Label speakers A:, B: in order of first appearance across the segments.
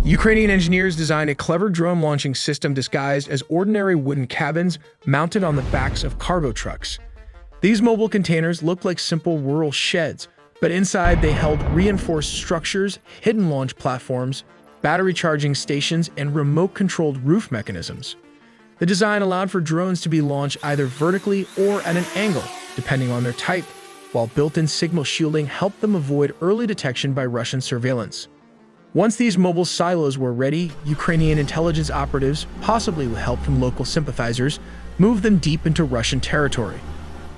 A: Ukrainian engineers designed a clever drone launching system disguised as ordinary wooden cabins mounted on the backs of cargo trucks. These mobile containers looked like simple rural sheds, but inside they held reinforced structures, hidden launch platforms, battery charging stations, and remote-controlled roof mechanisms. The design allowed for drones to be launched either vertically or at an angle, depending on their type, while built-in signal shielding helped them avoid early detection by Russian surveillance. Once these mobile silos were ready, Ukrainian intelligence operatives, possibly with help from local sympathizers, moved them deep into Russian territory.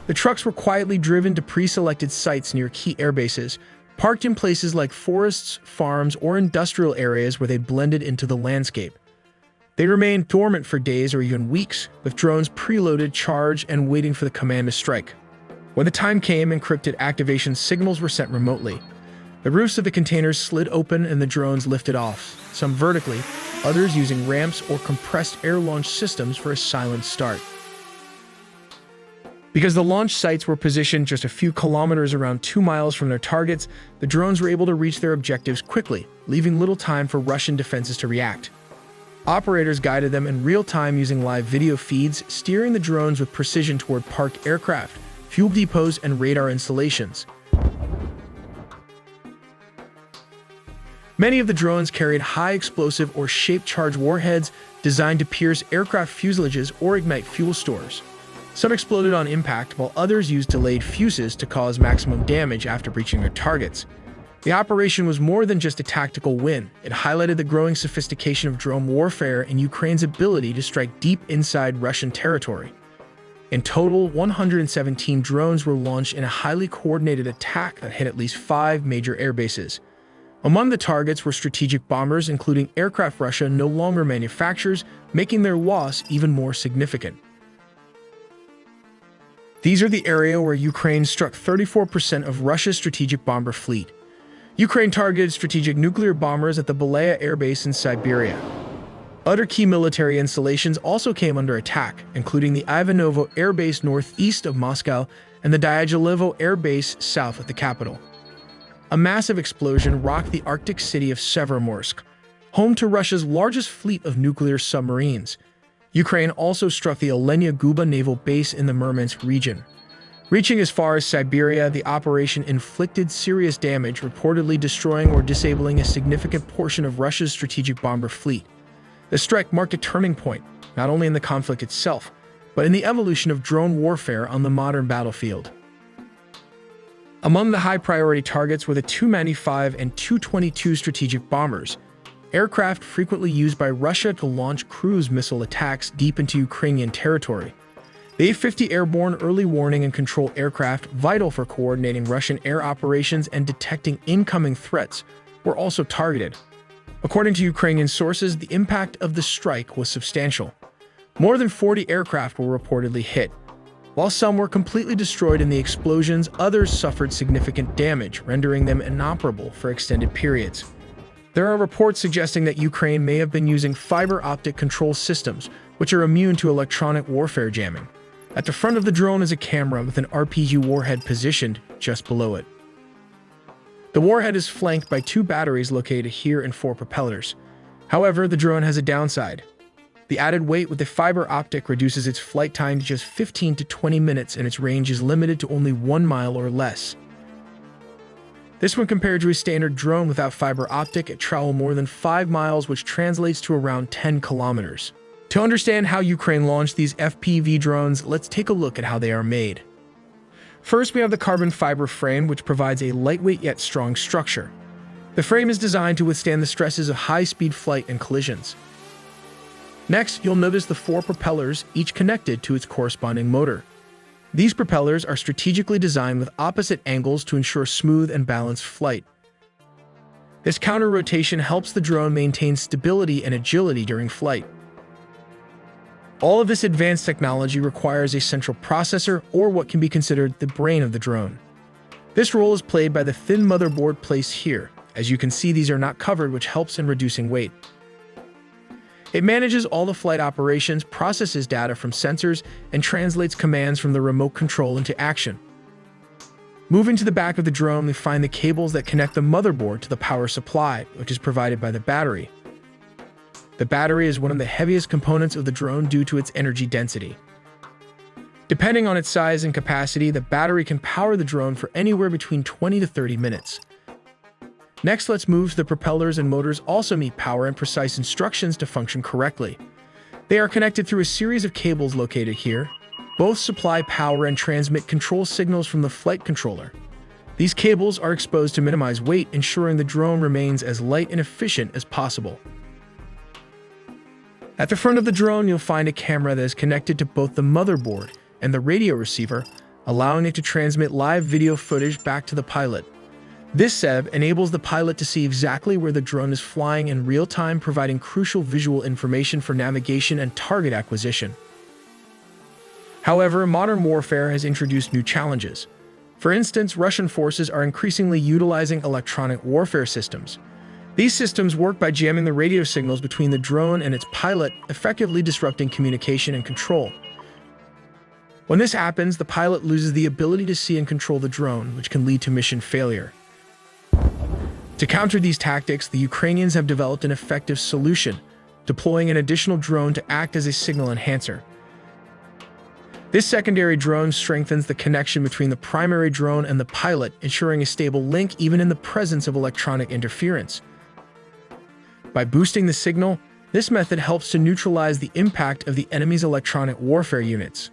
A: The trucks were quietly driven to pre-selected sites near key airbases, parked in places like forests, farms, or industrial areas where they blended into the landscape. They remained dormant for days or even weeks, with drones preloaded, charged, and waiting for the command to strike. When the time came, encrypted activation signals were sent remotely. The roofs of the containers slid open and the drones lifted off, some vertically, others using ramps or compressed air launch systems for a silent start. Because the launch sites were positioned just a few kilometers around 2 miles from their targets, the drones were able to reach their objectives quickly, leaving little time for Russian defenses to react. Operators guided them in real time using live video feeds, steering the drones with precision toward parked aircraft, fuel depots, and radar installations. Many of the drones carried high explosive or shape-charged warheads designed to pierce aircraft fuselages or ignite fuel stores. Some exploded on impact, while others used delayed fuses to cause maximum damage after reaching their targets. The operation was more than just a tactical win. It highlighted the growing sophistication of drone warfare and Ukraine's ability to strike deep inside Russian territory. In total, 117 drones were launched in a highly coordinated attack that hit at least 5 major airbases. Among the targets were strategic bombers, including aircraft Russia no longer manufactures, making their loss even more significant. These are the area where Ukraine struck 34% of Russia's strategic bomber fleet. Ukraine targeted strategic nuclear bombers at the Belaya airbase in Siberia. Other key military installations also came under attack, including the Ivanovo airbase northeast of Moscow and the Dyagilevo airbase south of the capital. A massive explosion rocked the Arctic city of Severomorsk, home to Russia's largest fleet of nuclear submarines. Ukraine also struck the Olenya naval base in the Murmansk region. Reaching as far as Siberia, the operation inflicted serious damage, reportedly destroying or disabling a significant portion of Russia's strategic bomber fleet. The strike marked a turning point, not only in the conflict itself, but in the evolution of drone warfare on the modern battlefield. Among the high-priority targets were the Tu-95 and Tu-22 strategic bombers, aircraft frequently used by Russia to launch cruise missile attacks deep into Ukrainian territory. The A-50 airborne early warning and control aircraft, vital for coordinating Russian air operations and detecting incoming threats, were also targeted. According to Ukrainian sources, the impact of the strike was substantial. More than 40 aircraft were reportedly hit. While some were completely destroyed in the explosions, others suffered significant damage, rendering them inoperable for extended periods. There are reports suggesting that Ukraine may have been using fiber optic control systems, which are immune to electronic warfare jamming. At the front of the drone is a camera with an RPG warhead positioned just below it. The warhead is flanked by 2 batteries located here and 4 propellers. However, the drone has a downside. The added weight with the fiber optic reduces its flight time to just 15 to 20 minutes, and its range is limited to only 1 mile or less. This, when compared to a standard drone without fiber optic, it travels more than 5 miles, which translates to around 10 kilometers. To understand how Ukraine launched these FPV drones, let's take a look at how they are made. First, we have the carbon fiber frame, which provides a lightweight yet strong structure. The frame is designed to withstand the stresses of high-speed flight and collisions. Next, you'll notice the 4 propellers, each connected to its corresponding motor. These propellers are strategically designed with opposite angles to ensure smooth and balanced flight. This counter-rotation helps the drone maintain stability and agility during flight. All of this advanced technology requires a central processor, or what can be considered the brain of the drone. This role is played by the thin motherboard placed here. As you can see, these are not covered, which helps in reducing weight. It manages all the flight operations, processes data from sensors, and translates commands from the remote control into action. Moving to the back of the drone, we find the cables that connect the motherboard to the power supply, which is provided by the battery. The battery is one of the heaviest components of the drone due to its energy density. Depending on its size and capacity, the battery can power the drone for anywhere between 20 to 30 minutes. Next, let's move to the propellers and motors also need power and precise instructions to function correctly. They are connected through a series of cables located here. Both supply power and transmit control signals from the flight controller. These cables are exposed to minimize weight, ensuring the drone remains as light and efficient as possible. At the front of the drone, you'll find a camera that is connected to both the motherboard and the radio receiver, allowing it to transmit live video footage back to the pilot. This setup enables the pilot to see exactly where the drone is flying in real time, providing crucial visual information for navigation and target acquisition. However, modern warfare has introduced new challenges. For instance, Russian forces are increasingly utilizing electronic warfare systems. These systems work by jamming the radio signals between the drone and its pilot, effectively disrupting communication and control. When this happens, the pilot loses the ability to see and control the drone, which can lead to mission failure. To counter these tactics, the Ukrainians have developed an effective solution, deploying an additional drone to act as a signal enhancer. This secondary drone strengthens the connection between the primary drone and the pilot, ensuring a stable link even in the presence of electronic interference. By boosting the signal, this method helps to neutralize the impact of the enemy's electronic warfare units.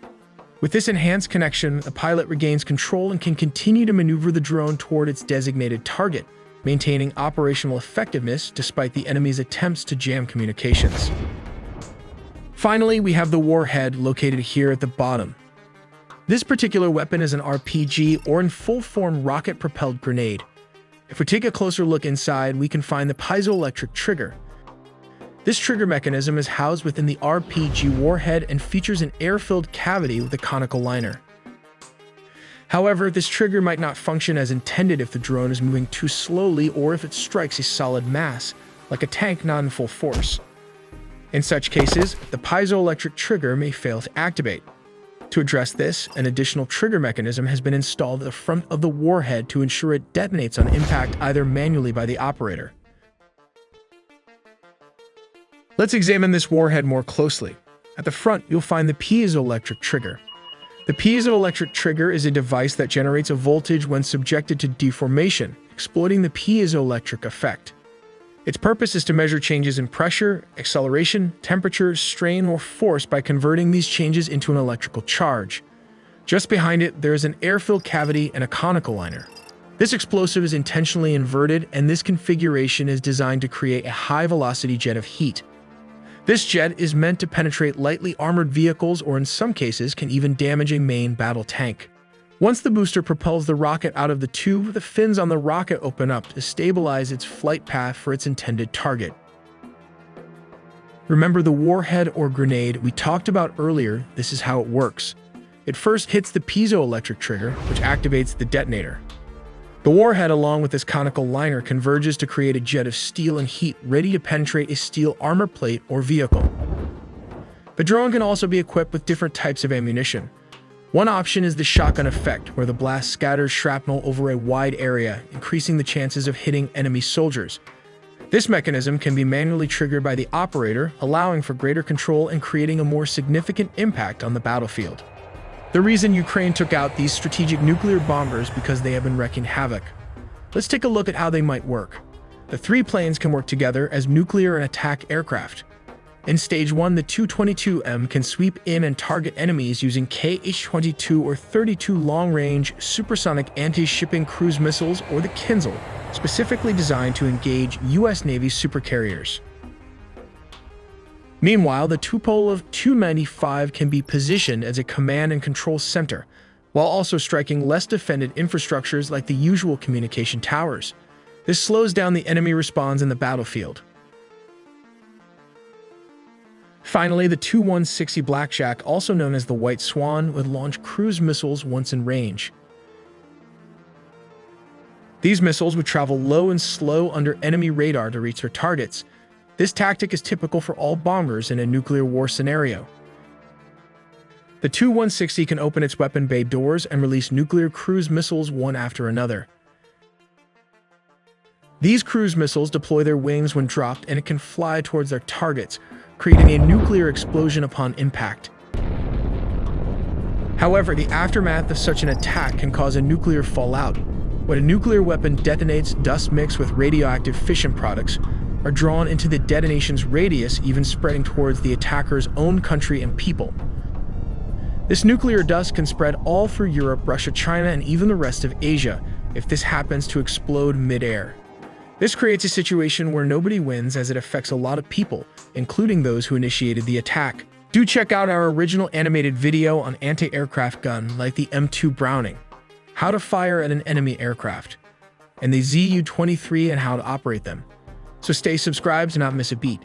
A: With this enhanced connection, the pilot regains control and can continue to maneuver the drone toward its designated target, maintaining operational effectiveness despite the enemy's attempts to jam communications. Finally, we have the warhead located here at the bottom. This particular weapon is an RPG, or in full-form rocket-propelled grenade. If we take a closer look inside, we can find the piezoelectric trigger. This trigger mechanism is housed within the RPG warhead and features an air-filled cavity with a conical liner. However, this trigger might not function as intended if the drone is moving too slowly or if it strikes a solid mass, like a tank not in full force. In such cases, the piezoelectric trigger may fail to activate. To address this, an additional trigger mechanism has been installed at the front of the warhead to ensure it detonates on impact either manually by the operator. Let's examine this warhead more closely. At the front, you'll find the piezoelectric trigger. The piezoelectric trigger is a device that generates a voltage when subjected to deformation, exploiting the piezoelectric effect. Its purpose is to measure changes in pressure, acceleration, temperature, strain, or force by converting these changes into an electrical charge. Just behind it, there is an air-filled cavity and a conical liner. This explosive is intentionally inverted, and this configuration is designed to create a high-velocity jet of heat. This jet is meant to penetrate lightly armored vehicles, or in some cases can even damage a main battle tank. Once the booster propels the rocket out of the tube, the fins on the rocket open up to stabilize its flight path for its intended target. Remember the warhead or grenade we talked about earlier? This is how it works. It first hits the piezoelectric trigger, which activates the detonator. The warhead, along with this conical liner, converges to create a jet of steel and heat ready to penetrate a steel armor plate or vehicle. The drone can also be equipped with different types of ammunition. One option is the shotgun effect, where the blast scatters shrapnel over a wide area, increasing the chances of hitting enemy soldiers. This mechanism can be manually triggered by the operator, allowing for greater control and creating a more significant impact on the battlefield. The reason Ukraine took out these strategic nuclear bombers because they have been wreaking havoc. Let's take a look at how they might work. The three planes can work together as nuclear and attack aircraft. In Stage 1, the Tu-22M can sweep in and target enemies using Kh-22 or 32 long-range supersonic anti-shipping cruise missiles, or the Kinzhal, specifically designed to engage U.S. Navy supercarriers. Meanwhile, the Tupolev Tu-95 can be positioned as a command and control center, while also striking less defended infrastructures like the usual communication towers. This slows down the enemy response in the battlefield. Finally, the Tu-160 Blackjack, also known as the White Swan, would launch cruise missiles once in range. These missiles would travel low and slow under enemy radar to reach their targets. This tactic is typical for all bombers in a nuclear war scenario. The Tu-160 can open its weapon bay doors and release nuclear cruise missiles one after another. These cruise missiles deploy their wings when dropped, and it can fly towards their targets, creating a nuclear explosion upon impact. However, the aftermath of such an attack can cause a nuclear fallout. When a nuclear weapon detonates, dust mixed with radioactive fission products are drawn into the detonation's radius, even spreading towards the attacker's own country and people. This nuclear dust can spread all through Europe, Russia, China, and even the rest of Asia if this happens to explode mid-air. This creates a situation where nobody wins, as it affects a lot of people, including those who initiated the attack. Do check out our original animated video on anti-aircraft gun like the M2 Browning, how to fire at an enemy aircraft, and the Zu-23 and how to operate them. So stay subscribed to not miss a beat.